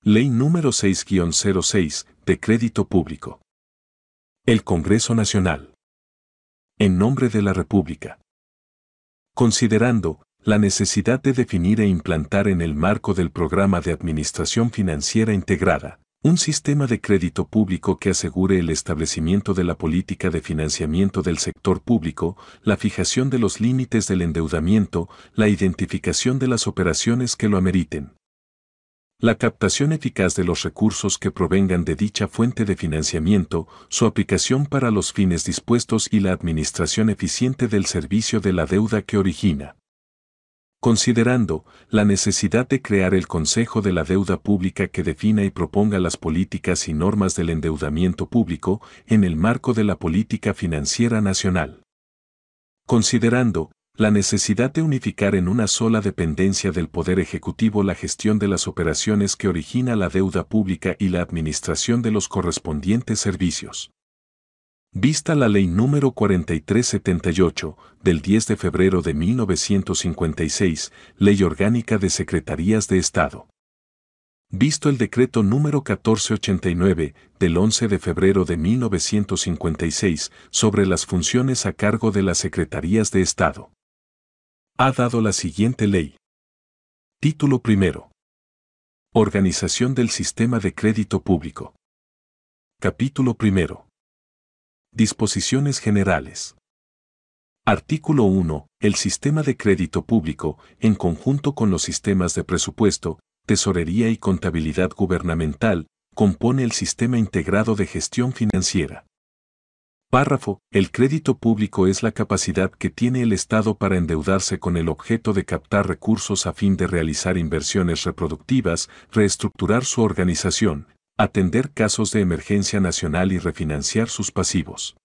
Ley número 6-06, de Crédito Público. El Congreso Nacional. En nombre de la República. Considerando la necesidad de definir e implantar en el marco del Programa de Administración Financiera Integrada, un sistema de crédito público que asegure el establecimiento de la política de financiamiento del sector público, la fijación de los límites del endeudamiento, la identificación de las operaciones que lo ameriten, la captación eficaz de los recursos que provengan de dicha fuente de financiamiento, su aplicación para los fines dispuestos y la administración eficiente del servicio de la deuda que origina. Considerando la necesidad de crear el Consejo de la Deuda Pública que defina y proponga las políticas y normas del endeudamiento público en el marco de la política financiera nacional. Considerando la necesidad de unificar en una sola dependencia del Poder Ejecutivo la gestión de las operaciones que origina la deuda pública y la administración de los correspondientes servicios. Vista la Ley número 4378, del 10 de febrero de 1956, Ley Orgánica de Secretarías de Estado. Visto el Decreto número 1489, del 11 de febrero de 1956, sobre las funciones a cargo de las Secretarías de Estado. Ha dado la siguiente ley. Título primero. Organización del Sistema de Crédito Público. Capítulo primero. Disposiciones generales. Artículo 1. El sistema de crédito público, en conjunto con los sistemas de presupuesto, tesorería y contabilidad gubernamental, compone el sistema integrado de gestión financiera. Párrafo. El crédito público es la capacidad que tiene el Estado para endeudarse con el objeto de captar recursos a fin de realizar inversiones reproductivas, reestructurar su organización, atender casos de emergencia nacional y refinanciar sus pasivos.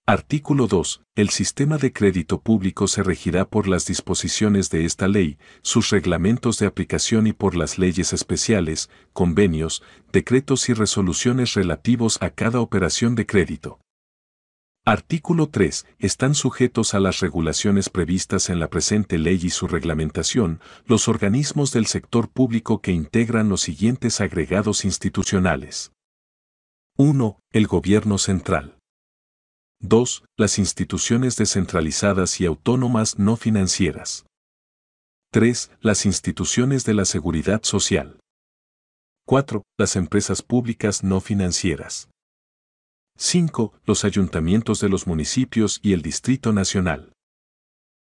Artículo 2. El sistema de crédito público se regirá por las disposiciones de esta ley, sus reglamentos de aplicación y por las leyes especiales, convenios, decretos y resoluciones relativos a cada operación de crédito. Artículo 3. Están sujetos a las regulaciones previstas en la presente ley y su reglamentación, los organismos del sector público que integran los siguientes agregados institucionales. 1. El Gobierno Central. 2. Las instituciones descentralizadas y autónomas no financieras. 3. Las instituciones de la Seguridad Social. 4. Las empresas públicas no financieras. 5. Los ayuntamientos de los municipios y el Distrito Nacional.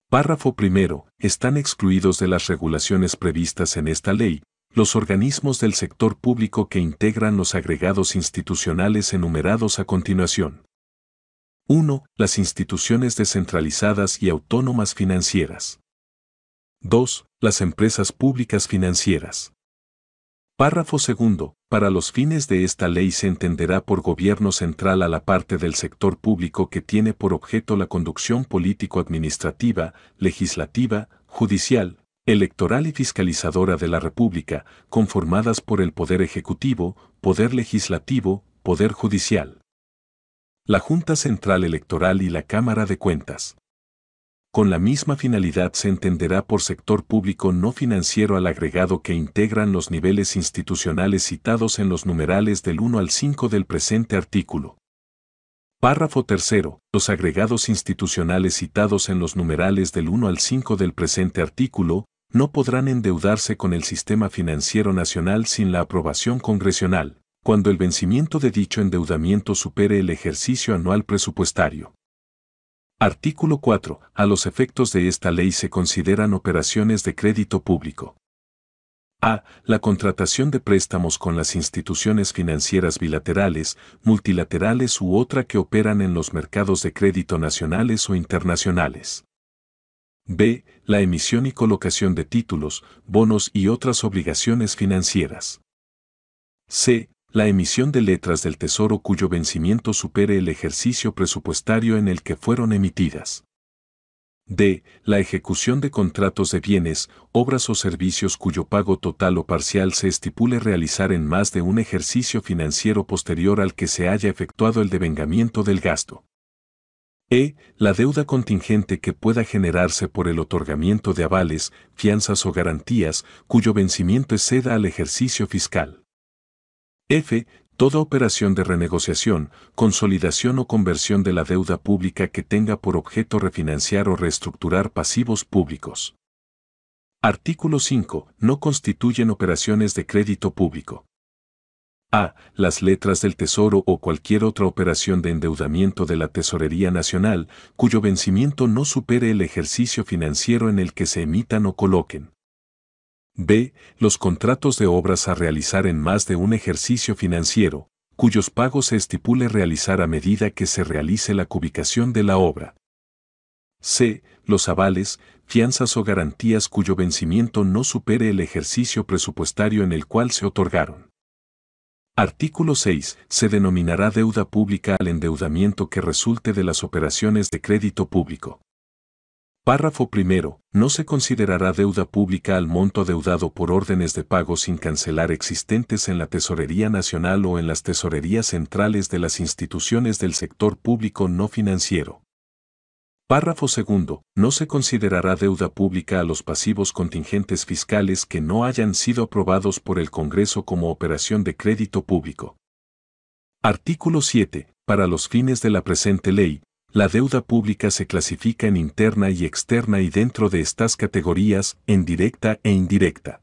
Párrafo primero. Están excluidos de las regulaciones previstas en esta ley, los organismos del sector público que integran los agregados institucionales enumerados a continuación. 1. Las instituciones descentralizadas y autónomas financieras. 2. Las empresas públicas financieras. Párrafo segundo. Para los fines de esta ley se entenderá por gobierno central a la parte del sector público que tiene por objeto la conducción político-administrativa, legislativa, judicial, electoral y fiscalizadora de la República, conformadas por el Poder Ejecutivo, Poder Legislativo, Poder Judicial, la Junta Central Electoral y la Cámara de Cuentas. Con la misma finalidad se entenderá por sector público no financiero al agregado que integran los niveles institucionales citados en los numerales del 1 al 5 del presente artículo. Párrafo tercero. Los agregados institucionales citados en los numerales del 1 al 5 del presente artículo no podrán endeudarse con el sistema financiero nacional sin la aprobación congresional, cuando el vencimiento de dicho endeudamiento supere el ejercicio anual presupuestario. Artículo 4. A los efectos de esta ley se consideran operaciones de crédito público. A. La contratación de préstamos con las instituciones financieras bilaterales, multilaterales u otra que operan en los mercados de crédito nacionales o internacionales. B. La emisión y colocación de títulos, bonos y otras obligaciones financieras. C. La emisión de letras del Tesoro cuyo vencimiento supere el ejercicio presupuestario en el que fueron emitidas. D. La ejecución de contratos de bienes, obras o servicios cuyo pago total o parcial se estipule realizar en más de un ejercicio financiero posterior al que se haya efectuado el devengamiento del gasto. La deuda contingente que pueda generarse por el otorgamiento de avales, fianzas o garantías, cuyo vencimiento exceda al ejercicio fiscal. F. Toda operación de renegociación, consolidación o conversión de la deuda pública que tenga por objeto refinanciar o reestructurar pasivos públicos. Artículo 5. No constituyen operaciones de crédito público. A. Las letras del Tesoro o cualquier otra operación de endeudamiento de la Tesorería Nacional, cuyo vencimiento no supere el ejercicio financiero en el que se emitan o coloquen. B. Los contratos de obras a realizar en más de un ejercicio financiero, cuyos pagos se estipule realizar a medida que se realice la cubicación de la obra. C. Los avales, fianzas o garantías cuyo vencimiento no supere el ejercicio presupuestario en el cual se otorgaron. Artículo 6. Se denominará deuda pública al endeudamiento que resulte de las operaciones de crédito público. Párrafo primero. No se considerará deuda pública al monto adeudado por órdenes de pago sin cancelar existentes en la Tesorería Nacional o en las tesorerías centrales de las instituciones del sector público no financiero. Párrafo segundo. No se considerará deuda pública a los pasivos contingentes fiscales que no hayan sido aprobados por el Congreso como operación de crédito público. Artículo 7. Para los fines de la presente ley, la deuda pública se clasifica en interna y externa y dentro de estas categorías, en directa e indirecta.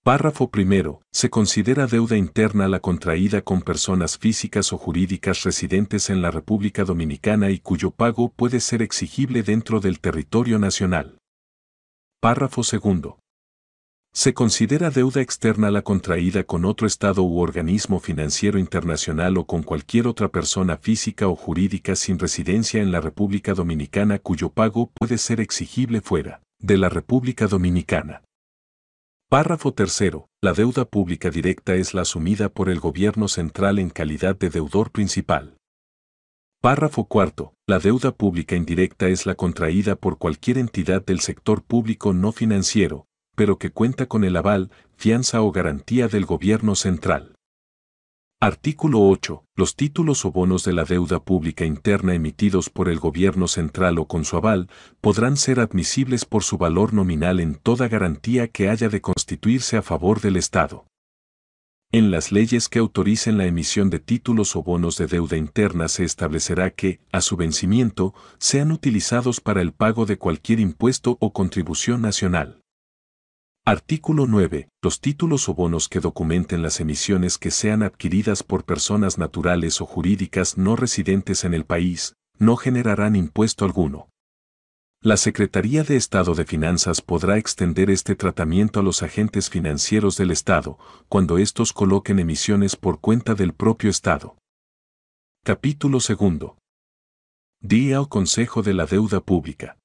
Párrafo primero. Se considera deuda interna la contraída con personas físicas o jurídicas residentes en la República Dominicana y cuyo pago puede ser exigible dentro del territorio nacional. Párrafo segundo. Se considera deuda externa la contraída con otro Estado u organismo financiero internacional o con cualquier otra persona física o jurídica sin residencia en la República Dominicana cuyo pago puede ser exigible fuera de la República Dominicana. Párrafo tercero. La deuda pública directa es la asumida por el gobierno central en calidad de deudor principal. Párrafo cuarto. La deuda pública indirecta es la contraída por cualquier entidad del sector público no financiero, pero que cuenta con el aval, fianza o garantía del gobierno central. Artículo 8. Los títulos o bonos de la deuda pública interna emitidos por el gobierno central o con su aval podrán ser admisibles por su valor nominal en toda garantía que haya de constituirse a favor del Estado. En las leyes que autoricen la emisión de títulos o bonos de deuda interna se establecerá que, a su vencimiento, sean utilizados para el pago de cualquier impuesto o contribución nacional. Artículo 9. Los títulos o bonos que documenten las emisiones que sean adquiridas por personas naturales o jurídicas no residentes en el país, no generarán impuesto alguno. La Secretaría de Estado de Finanzas podrá extender este tratamiento a los agentes financieros del Estado, cuando estos coloquen emisiones por cuenta del propio Estado. Capítulo 2. Día o Consejo de la Deuda Pública.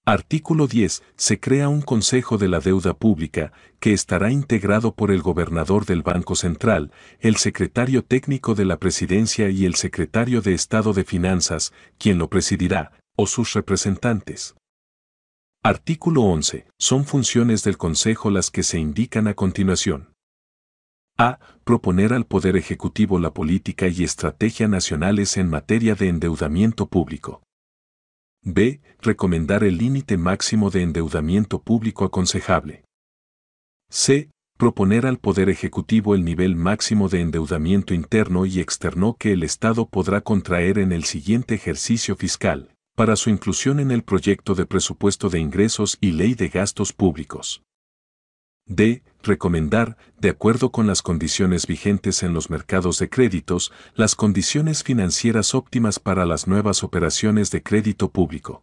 Artículo 10. Se crea un Consejo de la Deuda Pública, que estará integrado por el gobernador del Banco Central, el secretario técnico de la Presidencia y el secretario de Estado de Finanzas, quien lo presidirá, o sus representantes. Artículo 11. Son funciones del Consejo las que se indican a continuación. A. Proponer al Poder Ejecutivo la política y estrategia nacionales en materia de endeudamiento público. B. Recomendar el límite máximo de endeudamiento público aconsejable. C. Proponer al Poder Ejecutivo el nivel máximo de endeudamiento interno y externo que el Estado podrá contraer en el siguiente ejercicio fiscal, para su inclusión en el proyecto de presupuesto de ingresos y ley de gastos públicos. D. Recomendar, de acuerdo con las condiciones vigentes en los mercados de créditos, las condiciones financieras óptimas para las nuevas operaciones de crédito público.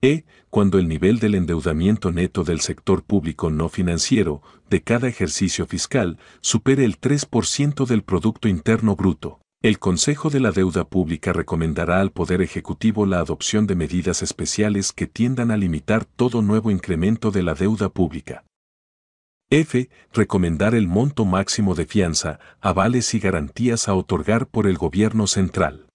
E. Cuando el nivel del endeudamiento neto del sector público no financiero, de cada ejercicio fiscal, supere el 3% del Producto Interno Bruto, el Consejo de la Deuda Pública recomendará al Poder Ejecutivo la adopción de medidas especiales que tiendan a limitar todo nuevo incremento de la deuda pública. F. Recomendar el monto máximo de fianza, avales y garantías a otorgar por el gobierno central.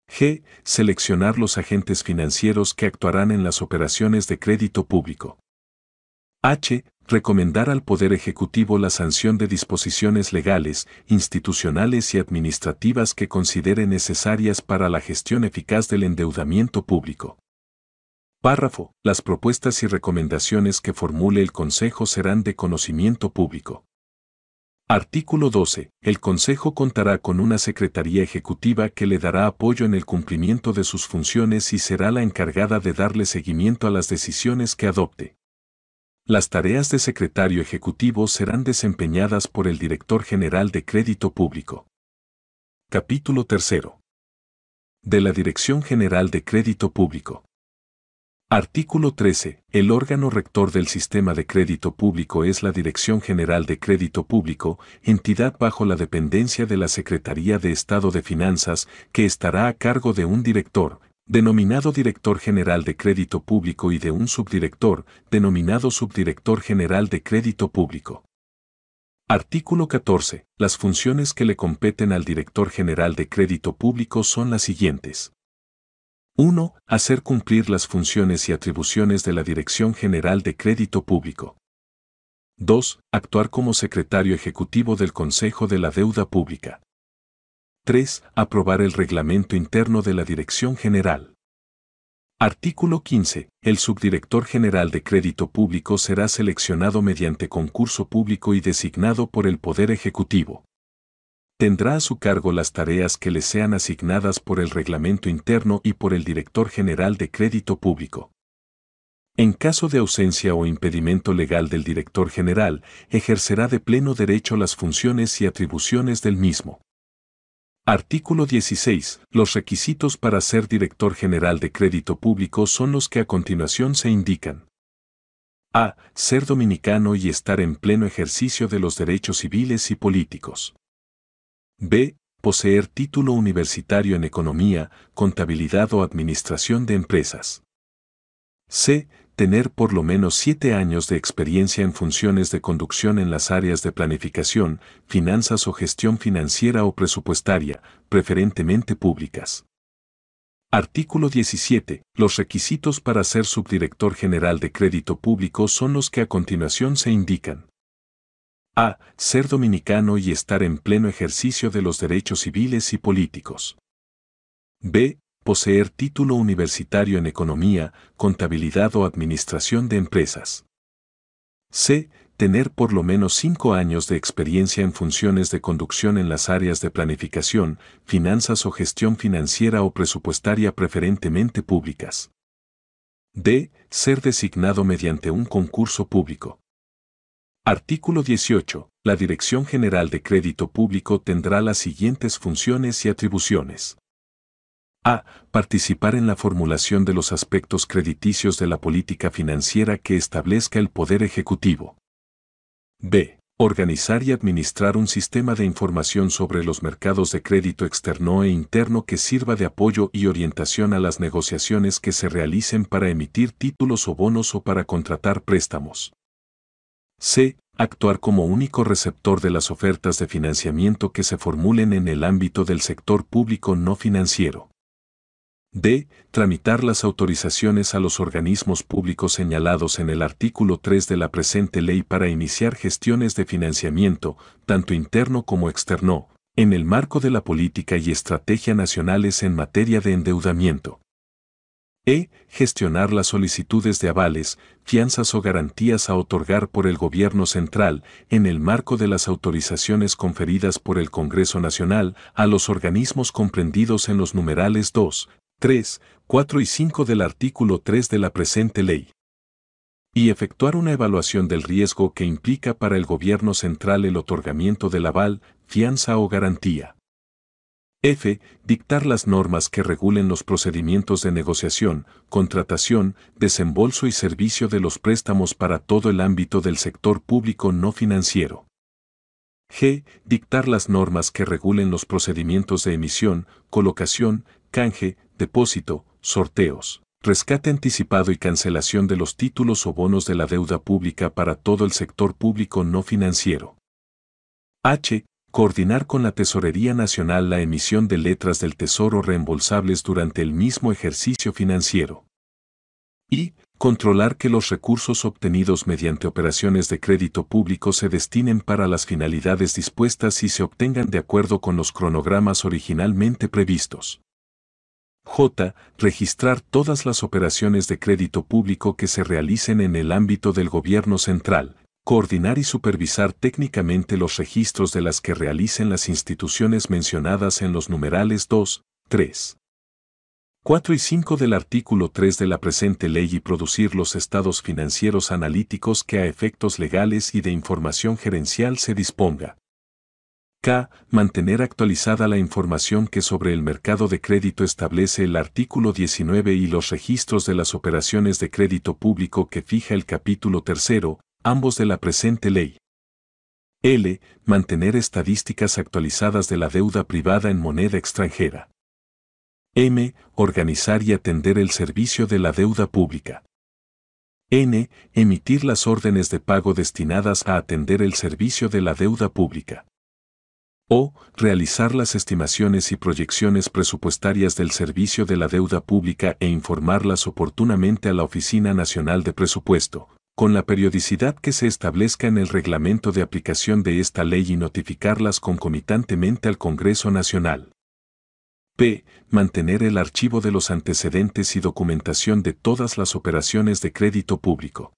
G. Seleccionar los agentes financieros que actuarán en las operaciones de crédito público. H. recomendar al Poder Ejecutivo la sanción de disposiciones legales, institucionales y administrativas que considere necesarias para la gestión eficaz del endeudamiento público. Párrafo. Las propuestas y recomendaciones que formule el Consejo serán de conocimiento público. Artículo 12. El Consejo contará con una Secretaría Ejecutiva que le dará apoyo en el cumplimiento de sus funciones y será la encargada de darle seguimiento a las decisiones que adopte. Las tareas de Secretario Ejecutivo serán desempeñadas por el Director General de Crédito Público. Capítulo 3. De la Dirección General de Crédito Público. Artículo 13. El órgano rector del sistema de crédito público es la Dirección General de Crédito Público, entidad bajo la dependencia de la Secretaría de Estado de Finanzas, que estará a cargo de un director, denominado Director General de Crédito Público, y de un subdirector, denominado Subdirector General de Crédito Público. Artículo 14. Las funciones que le competen al Director General de Crédito Público son las siguientes. 1. Hacer cumplir las funciones y atribuciones de la Dirección General de Crédito Público. 2. Actuar como Secretario Ejecutivo del Consejo de la Deuda Pública. 3. Aprobar el reglamento interno de la Dirección General. Artículo 15. El Subdirector General de Crédito Público será seleccionado mediante concurso público y designado por el Poder Ejecutivo. Tendrá a su cargo las tareas que le sean asignadas por el reglamento interno y por el Director General de Crédito Público. En caso de ausencia o impedimento legal del Director General, ejercerá de pleno derecho las funciones y atribuciones del mismo. Artículo 16. Los requisitos para ser Director General de Crédito Público son los que a continuación se indican. A. Ser dominicano y estar en pleno ejercicio de los derechos civiles y políticos. B. Poseer título universitario en Economía, Contabilidad o Administración de Empresas. C. Tener por lo menos 7 años de experiencia en funciones de conducción en las áreas de planificación, finanzas o gestión financiera o presupuestaria, preferentemente públicas. Artículo 17. Los requisitos para ser Subdirector General de Crédito Público son los que a continuación se indican. A. Ser dominicano y estar en pleno ejercicio de los derechos civiles y políticos. B. Poseer título universitario en Economía, Contabilidad o Administración de Empresas. C. Tener por lo menos 5 años de experiencia en funciones de conducción en las áreas de planificación, finanzas o gestión financiera o presupuestaria preferentemente públicas. D. Ser designado mediante un concurso público. Artículo 18. La Dirección General de Crédito Público tendrá las siguientes funciones y atribuciones. A. Participar en la formulación de los aspectos crediticios de la política financiera que establezca el Poder Ejecutivo. B. Organizar y administrar un sistema de información sobre los mercados de crédito externo e interno que sirva de apoyo y orientación a las negociaciones que se realicen para emitir títulos o bonos o para contratar préstamos. C. Actuar como único receptor de las ofertas de financiamiento que se formulen en el ámbito del sector público no financiero. D. Tramitar las autorizaciones a los organismos públicos señalados en el artículo 3 de la presente ley para iniciar gestiones de financiamiento, tanto interno como externo, en el marco de la política y estrategia nacionales en materia de endeudamiento. E. Gestionar las solicitudes de avales, fianzas o garantías a otorgar por el Gobierno Central, en el marco de las autorizaciones conferidas por el Congreso Nacional, a los organismos comprendidos en los numerales 2, 3, 4 y 5 del artículo 3 de la presente ley. Y efectuar una evaluación del riesgo que implica para el Gobierno Central el otorgamiento del aval, fianza o garantía. F. Dictar las normas que regulen los procedimientos de negociación, contratación, desembolso y servicio de los préstamos para todo el ámbito del sector público no financiero. G. Dictar las normas que regulen los procedimientos de emisión, colocación, canje, depósito, sorteos, rescate anticipado y cancelación de los títulos o bonos de la deuda pública para todo el sector público no financiero. H. Coordinar con la Tesorería Nacional la emisión de letras del Tesoro reembolsables durante el mismo ejercicio financiero. Y Controlar que los recursos obtenidos mediante operaciones de crédito público se destinen para las finalidades dispuestas y se obtengan de acuerdo con los cronogramas originalmente previstos. J. Registrar todas las operaciones de crédito público que se realicen en el ámbito del gobierno central. Coordinar y supervisar técnicamente los registros de las que realicen las instituciones mencionadas en los numerales 2, 3, 4 y 5 del artículo 3 de la presente ley y producir los estados financieros analíticos que a efectos legales y de información gerencial se disponga. K. Mantener actualizada la información que sobre el mercado de crédito establece el artículo 19 y los registros de las operaciones de crédito público que fija el capítulo 3, ambos de la presente ley. L. Mantener estadísticas actualizadas de la deuda privada en moneda extranjera. M. Organizar y atender el servicio de la deuda pública. N. Emitir las órdenes de pago destinadas a atender el servicio de la deuda pública. O. Realizar las estimaciones y proyecciones presupuestarias del servicio de la deuda pública e informarlas oportunamente a la Oficina Nacional de Presupuesto, con la periodicidad que se establezca en el reglamento de aplicación de esta ley y notificarlas concomitantemente al Congreso Nacional. P. Mantener el archivo de los antecedentes y documentación de todas las operaciones de crédito público.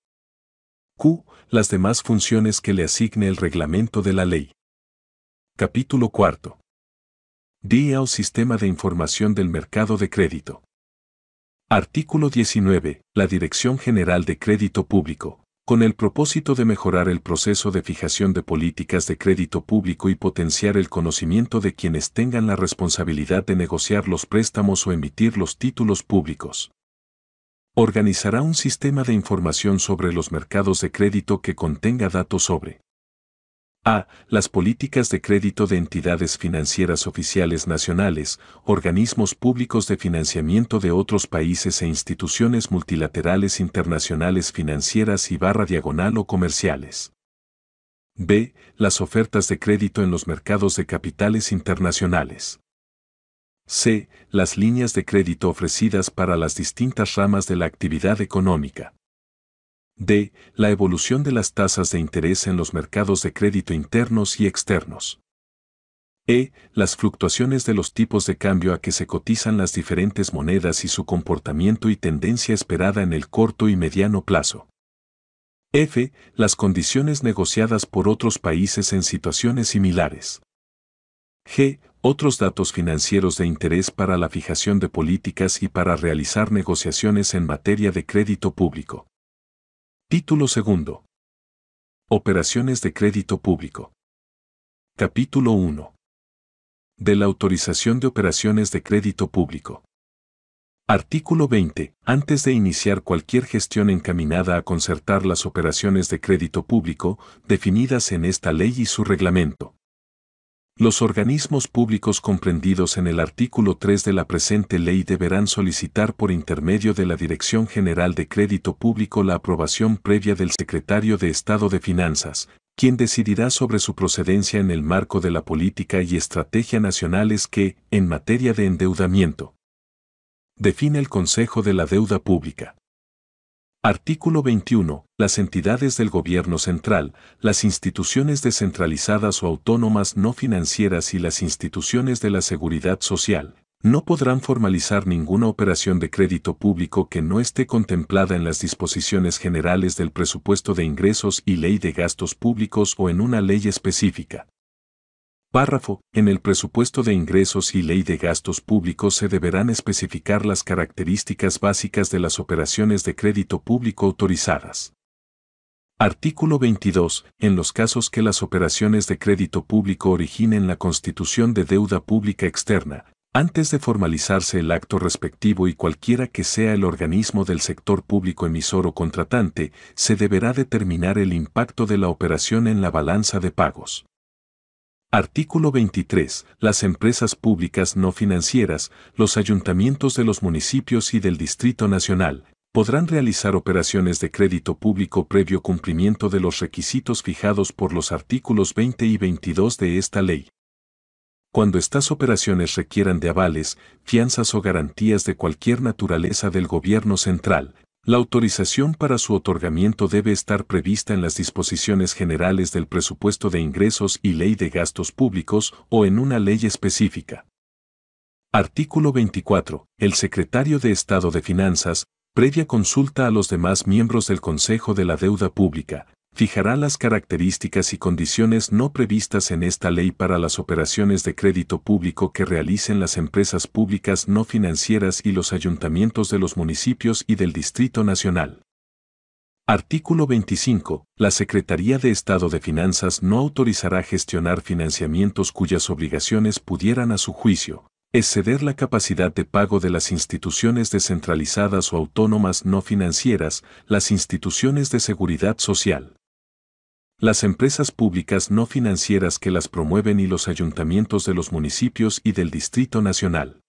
Q. Las demás funciones que le asigne el reglamento de la ley. Capítulo 4. DIA o Sistema de Información del Mercado de Crédito. Artículo 19. La Dirección General de Crédito Público, con el propósito de mejorar el proceso de fijación de políticas de crédito público y potenciar el conocimiento de quienes tengan la responsabilidad de negociar los préstamos o emitir los títulos públicos. Organizará un sistema de información sobre los mercados de crédito que contenga datos sobre a. Las políticas de crédito de entidades financieras oficiales nacionales, organismos públicos de financiamiento de otros países e instituciones multilaterales internacionales financieras y /diagonal o comerciales. B. Las ofertas de crédito en los mercados de capitales internacionales. C. Las líneas de crédito ofrecidas para las distintas ramas de la actividad económica. D. La evolución de las tasas de interés en los mercados de crédito internos y externos. E. Las fluctuaciones de los tipos de cambio a que se cotizan las diferentes monedas y su comportamiento y tendencia esperada en el corto y mediano plazo. F. Las condiciones negociadas por otros países en situaciones similares. G. Otros datos financieros de interés para la fijación de políticas y para realizar negociaciones en materia de crédito público. Título 2. Operaciones de crédito público. Capítulo 1. De la autorización de operaciones de crédito público. Artículo 20. Antes de iniciar cualquier gestión encaminada a concertar las operaciones de crédito público, definidas en esta ley y su reglamento. Los organismos públicos comprendidos en el artículo 3 de la presente ley deberán solicitar por intermedio de la Dirección General de Crédito Público la aprobación previa del Secretario de Estado de Finanzas, quien decidirá sobre su procedencia en el marco de la política y estrategia nacionales que, en materia de endeudamiento, define el Consejo de la Deuda Pública. Artículo 21. Las entidades del Gobierno Central, las instituciones descentralizadas o autónomas no financieras y las instituciones de la Seguridad Social, no podrán formalizar ninguna operación de crédito público que no esté contemplada en las disposiciones generales del presupuesto de ingresos y ley de gastos públicos o en una ley específica. Párrafo. En el presupuesto de ingresos y ley de gastos públicos se deberán especificar las características básicas de las operaciones de crédito público autorizadas. Artículo 22. En los casos que las operaciones de crédito público originen la constitución de deuda pública externa, antes de formalizarse el acto respectivo y cualquiera que sea el organismo del sector público emisor o contratante, se deberá determinar el impacto de la operación en la balanza de pagos. Artículo 23. Las empresas públicas no financieras, los ayuntamientos de los municipios y del Distrito Nacional, podrán realizar operaciones de crédito público previo cumplimiento de los requisitos fijados por los artículos 20 y 22 de esta ley. Cuando estas operaciones requieran de avales, fianzas o garantías de cualquier naturaleza del Gobierno Central, La autorización para su otorgamiento debe estar prevista en las disposiciones generales del presupuesto de ingresos y ley de gastos públicos o en una ley específica. Artículo 24. El secretario de Estado de Finanzas, previa consulta a los demás miembros del Consejo de la Deuda Pública, fijará las características y condiciones no previstas en esta ley para las operaciones de crédito público que realicen las empresas públicas no financieras y los ayuntamientos de los municipios y del Distrito Nacional. Artículo 25. La Secretaría de Estado de Finanzas no autorizará gestionar financiamientos cuyas obligaciones pudieran, a su juicio, exceder la capacidad de pago de las instituciones descentralizadas o autónomas no financieras, las instituciones de seguridad social, las empresas públicas no financieras que las promueven y los ayuntamientos de los municipios y del Distrito Nacional.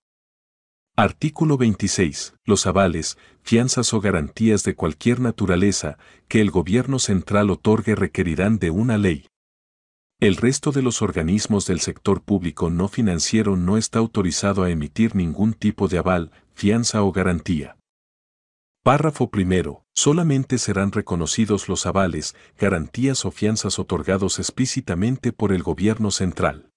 Artículo 26. Los avales, fianzas o garantías de cualquier naturaleza que el Gobierno central otorgue requerirán de una ley. El resto de los organismos del sector público no financiero no está autorizado a emitir ningún tipo de aval, fianza o garantía. Párrafo primero. Solamente serán reconocidos los avales, garantías o fianzas otorgados explícitamente por el Gobierno central.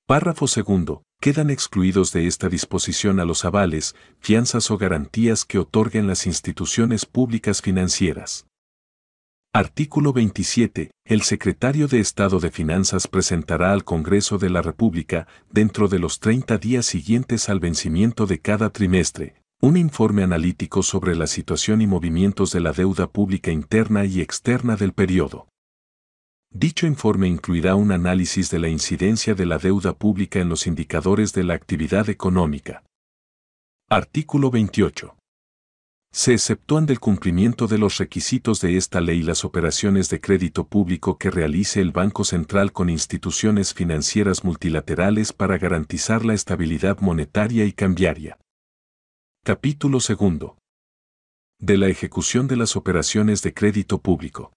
Párrafo segundo. Quedan excluidos de esta disposición a los avales, fianzas o garantías que otorguen las instituciones públicas financieras. Artículo 27. El Secretario de Estado de Finanzas presentará al Congreso de la República, dentro de los 30 días siguientes al vencimiento de cada trimestre, un informe analítico sobre la situación y movimientos de la deuda pública interna y externa del periodo. Dicho informe incluirá un análisis de la incidencia de la deuda pública en los indicadores de la actividad económica. Artículo 28. Se exceptúan del cumplimiento de los requisitos de esta ley las operaciones de crédito público que realice el Banco Central con instituciones financieras multilaterales para garantizar la estabilidad monetaria y cambiaria. Capítulo 2. De la ejecución de las operaciones de crédito público.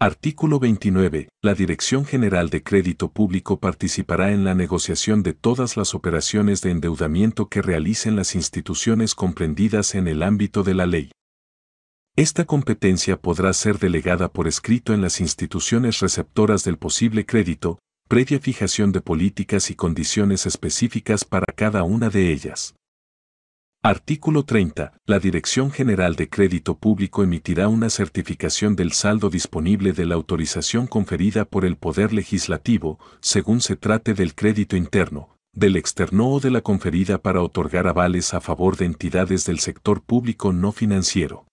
Artículo 29. La Dirección General de Crédito Público participará en la negociación de todas las operaciones de endeudamiento que realicen las instituciones comprendidas en el ámbito de la ley. Esta competencia podrá ser delegada por escrito en las instituciones receptoras del posible crédito, previa fijación de políticas y condiciones específicas para cada una de ellas. Artículo 30. La Dirección General de Crédito Público emitirá una certificación del saldo disponible de la autorización conferida por el Poder Legislativo, según se trate del crédito interno, del externo o de la conferida para otorgar avales a favor de entidades del sector público no financiero.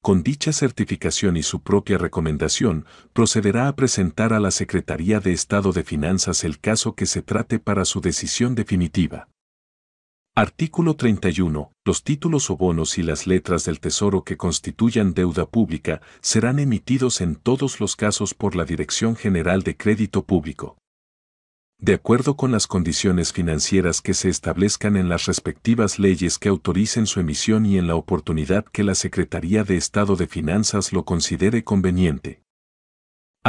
Con dicha certificación y su propia recomendación, procederá a presentar a la Secretaría de Estado de Finanzas el caso que se trate para su decisión definitiva. Artículo 31. Los títulos o bonos y las letras del Tesoro que constituyan deuda pública serán emitidos en todos los casos por la Dirección General de Crédito Público, de acuerdo con las condiciones financieras que se establezcan en las respectivas leyes que autoricen su emisión y en la oportunidad que la Secretaría de Estado de Finanzas lo considere conveniente.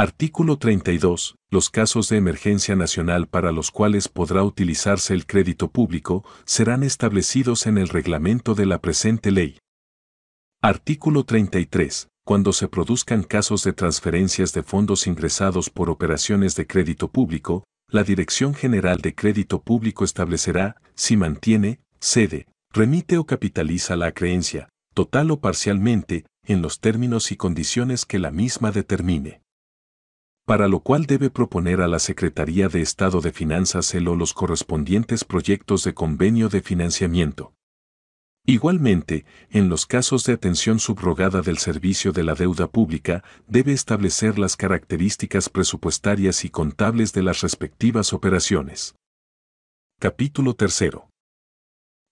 Artículo 32. Los casos de emergencia nacional para los cuales podrá utilizarse el crédito público serán establecidos en el reglamento de la presente ley. Artículo 33. Cuando se produzcan casos de transferencias de fondos ingresados por operaciones de crédito público, la Dirección General de Crédito Público establecerá, si mantiene, cede, remite o capitaliza la acreencia, total o parcialmente, en los términos y condiciones que la misma determine. Para lo cual debe proponer a la Secretaría de Estado de Finanzas el o los correspondientes proyectos de convenio de financiamiento. Igualmente, en los casos de atención subrogada del servicio de la deuda pública, debe establecer las características presupuestarias y contables de las respectivas operaciones. Capítulo 3.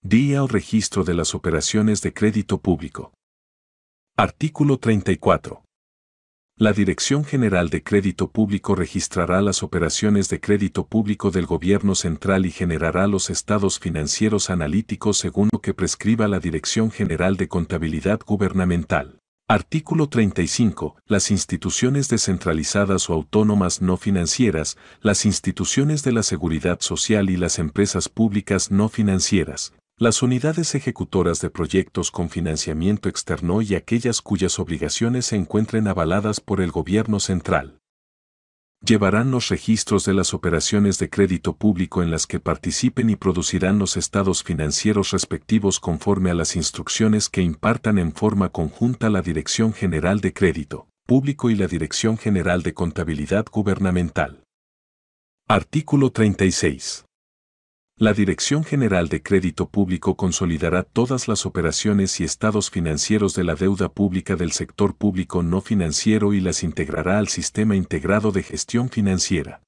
Día o registro de las operaciones de crédito público. Artículo 34. La Dirección General de Crédito Público registrará las operaciones de crédito público del Gobierno central y generará los estados financieros analíticos según lo que prescriba la Dirección General de Contabilidad Gubernamental. Artículo 35. Las instituciones descentralizadas o autónomas no financieras, las instituciones de la seguridad social y las empresas públicas no financieras, Las unidades ejecutoras de proyectos con financiamiento externo y aquellas cuyas obligaciones se encuentren avaladas por el gobierno central llevarán los registros de las operaciones de crédito público en las que participen y producirán los estados financieros respectivos conforme a las instrucciones que impartan en forma conjunta la Dirección General de Crédito Público y la Dirección General de Contabilidad Gubernamental. Artículo 36. La Dirección General de Crédito Público consolidará todas las operaciones y estados financieros de la deuda pública del sector público no financiero y las integrará al Sistema Integrado de Gestión Financiera.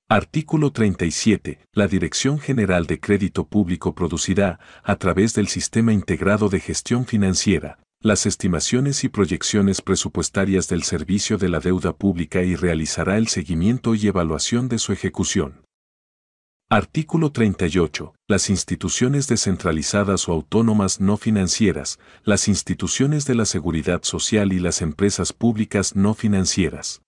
Artículo 37. La Dirección General de Crédito Público producirá, a través del Sistema Integrado de Gestión Financiera, las estimaciones y proyecciones presupuestarias del servicio de la deuda pública y realizará el seguimiento y evaluación de su ejecución. Artículo 38. Las instituciones descentralizadas o autónomas no financieras, las instituciones de la seguridad social y las empresas públicas no financieras.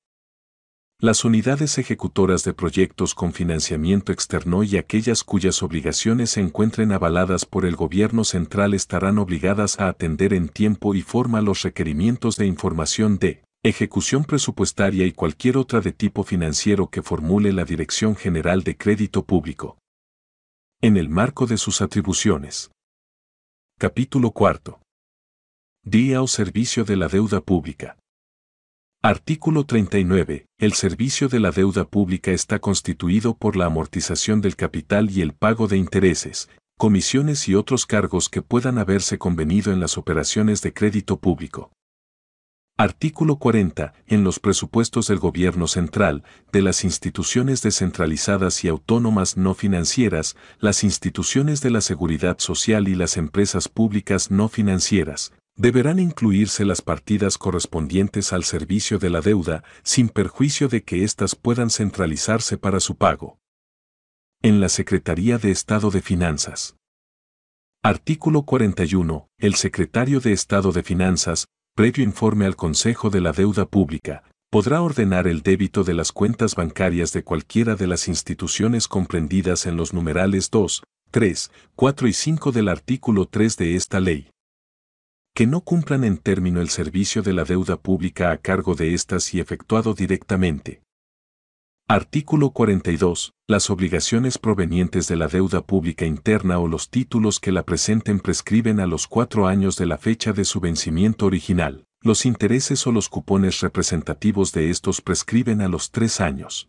Las unidades ejecutoras de proyectos con financiamiento externo y aquellas cuyas obligaciones se encuentren avaladas por el gobierno central estarán obligadas a atender en tiempo y forma los requerimientos de información de ejecución presupuestaria y cualquier otra de tipo financiero que formule la Dirección General de Crédito Público, en el marco de sus atribuciones. Capítulo 4. Día o servicio de la deuda pública. Artículo 39. El servicio de la deuda pública está constituido por la amortización del capital y el pago de intereses, comisiones y otros cargos que puedan haberse convenido en las operaciones de crédito público. Artículo 40. En los presupuestos del Gobierno Central, de las instituciones descentralizadas y autónomas no financieras, las instituciones de la seguridad social y las empresas públicas no financieras, deberán incluirse las partidas correspondientes al servicio de la deuda, sin perjuicio de que éstas puedan centralizarse para su pago en la Secretaría de Estado de Finanzas. Artículo 41. El Secretario de Estado de Finanzas, previo informe al Consejo de la Deuda Pública, podrá ordenar el débito de las cuentas bancarias de cualquiera de las instituciones comprendidas en los numerales 2, 3, 4 y 5 del artículo 3 de esta ley, que no cumplan en término el servicio de la deuda pública a cargo de éstas y efectuado directamente. Artículo 42. Las obligaciones provenientes de la deuda pública interna o los títulos que la presenten prescriben a los 4 años de la fecha de su vencimiento original. Los intereses o los cupones representativos de estos prescriben a los 3 años.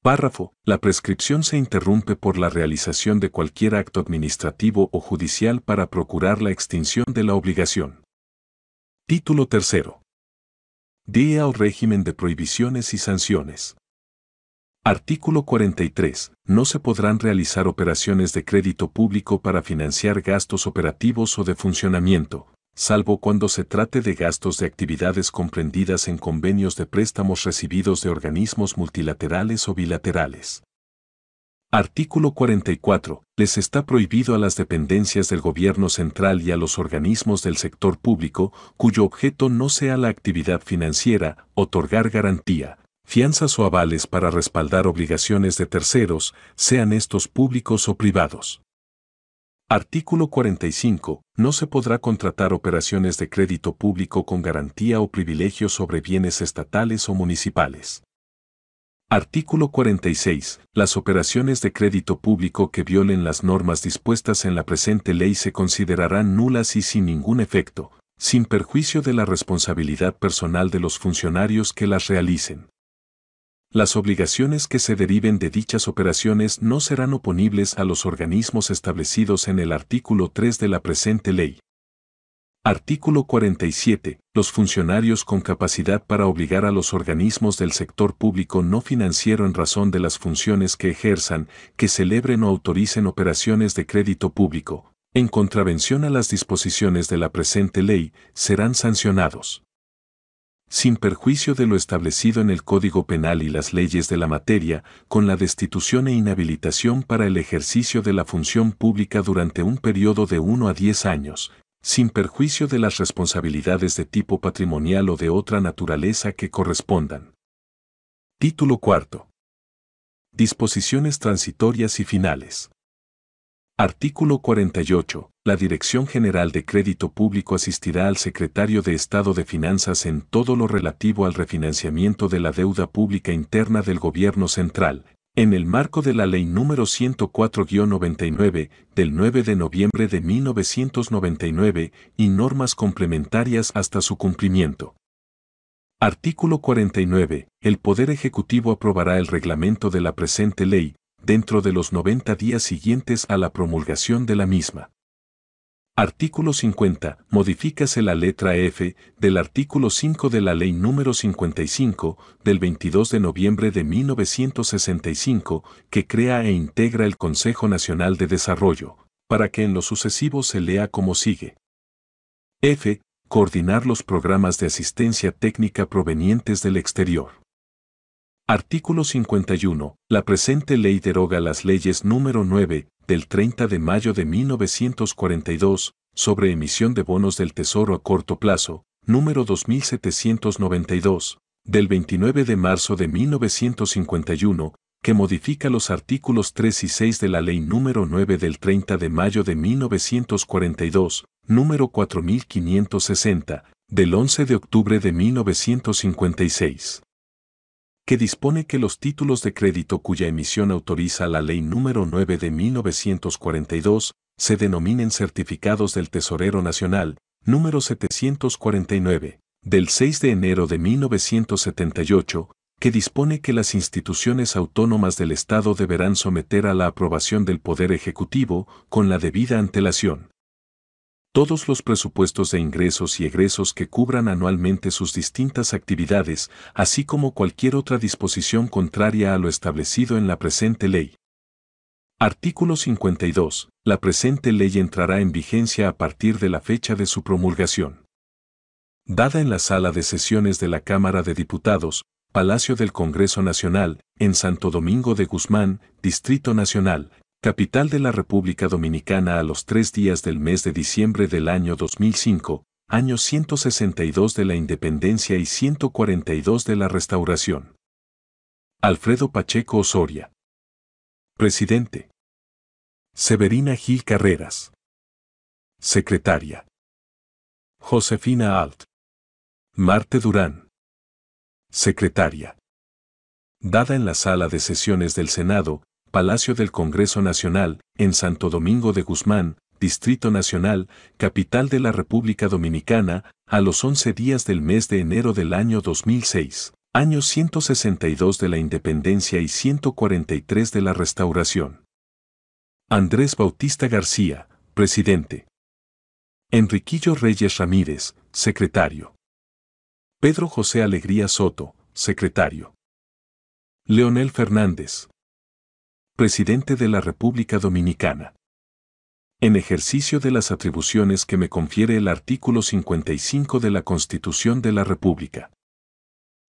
Párrafo. La prescripción se interrumpe por la realización de cualquier acto administrativo o judicial para procurar la extinción de la obligación. Título 3. Día o régimen de prohibiciones y sanciones. Artículo 43. No se podrán realizar operaciones de crédito público para financiar gastos operativos o de funcionamiento, salvo cuando se trate de gastos de actividades comprendidas en convenios de préstamos recibidos de organismos multilaterales o bilaterales. Artículo 44. Les está prohibido a las dependencias del Gobierno Central y a los organismos del sector público, cuyo objeto no sea la actividad financiera, otorgar garantía, fianzas o avales para respaldar obligaciones de terceros, sean estos públicos o privados. Artículo 45. No se podrá contratar operaciones de crédito público con garantía o privilegio sobre bienes estatales o municipales. Artículo 46. Las operaciones de crédito público que violen las normas dispuestas en la presente ley se considerarán nulas y sin ningún efecto, sin perjuicio de la responsabilidad personal de los funcionarios que las realicen. Las obligaciones que se deriven de dichas operaciones no serán oponibles a los organismos establecidos en el artículo 3 de la presente ley. Artículo 47. Los funcionarios con capacidad para obligar a los organismos del sector público no financiero en razón de las funciones que ejerzan, que celebren o autoricen operaciones de crédito público, en contravención a las disposiciones de la presente ley, serán sancionados, sin perjuicio de lo establecido en el Código Penal y las leyes de la materia, con la destitución e inhabilitación para el ejercicio de la función pública durante un periodo de 1 a 10 años, sin perjuicio de las responsabilidades de tipo patrimonial o de otra naturaleza que correspondan. Título 4. Disposiciones transitorias y finales. Artículo 48. La Dirección General de Crédito Público asistirá al Secretario de Estado de Finanzas en todo lo relativo al refinanciamiento de la deuda pública interna del Gobierno Central, en el marco de la Ley número 104-99, del 9 de noviembre de 1999, y normas complementarias hasta su cumplimiento. Artículo 49. El Poder Ejecutivo aprobará el reglamento de la presente ley, dentro de los 90 días siguientes a la promulgación de la misma. Artículo 50. Modifícase la letra F del artículo 5 de la Ley número 55, del 22 de noviembre de 1965, que crea e integra el Consejo Nacional de Desarrollo, para que en lo sucesivo se lea como sigue. F. Coordinar los programas de asistencia técnica provenientes del exterior. Artículo 51. La presente ley deroga las leyes número 9, del 30 de mayo de 1942, sobre emisión de bonos del Tesoro a corto plazo, número 2792, del 29 de marzo de 1951, que modifica los artículos 3 y 6 de la ley número 9 del 30 de mayo de 1942, número 4560, del 11 de octubre de 1956. Que dispone que los títulos de crédito cuya emisión autoriza la Ley número 9 de 1942 se denominen certificados del Tesorero Nacional, número 749, del 6 de enero de 1978, que dispone que las instituciones autónomas del Estado deberán someter a la aprobación del Poder Ejecutivo, con la debida antelación, todos los presupuestos de ingresos y egresos que cubran anualmente sus distintas actividades, así como cualquier otra disposición contraria a lo establecido en la presente ley. Artículo 52. La presente ley entrará en vigencia a partir de la fecha de su promulgación. Dada en la Sala de Sesiones de la Cámara de Diputados, Palacio del Congreso Nacional, en Santo Domingo de Guzmán, Distrito Nacional, capital de la República Dominicana, a los 3 días del mes de diciembre del año 2005, año 162 de la Independencia y 142 de la Restauración. Alfredo Pacheco Osoria. Presidente. Severina Gil Carreras. Secretaria. Josefina Alt. Marte Durán. Secretaria. Dada en la Sala de Sesiones del Senado, Palacio del Congreso Nacional, en Santo Domingo de Guzmán, Distrito Nacional, capital de la República Dominicana, a los 11 días del mes de enero del año 2006, año 162 de la Independencia y 143 de la Restauración. Andrés Bautista García, Presidente. Enriquillo Reyes Ramírez, Secretario. Pedro José Alegría Soto, Secretario. Leonel Fernández, Presidente de la República Dominicana. En ejercicio de las atribuciones que me confiere el artículo 55 de la Constitución de la República,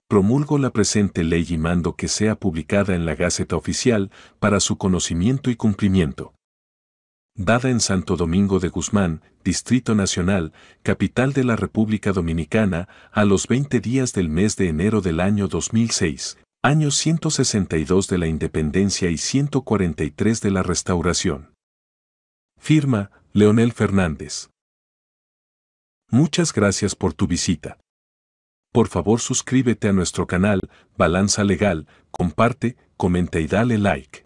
promulgo la presente ley y mando que sea publicada en la Gaceta Oficial para su conocimiento y cumplimiento. Dada en Santo Domingo de Guzmán, Distrito Nacional, capital de la República Dominicana, a los 20 días del mes de enero del año 2006, año 162 de la Independencia y 143 de la Restauración. Firma, Leonel Fernández. Muchas gracias por tu visita. Por favor suscríbete a nuestro canal, Balanza Legal, comparte, comenta y dale like.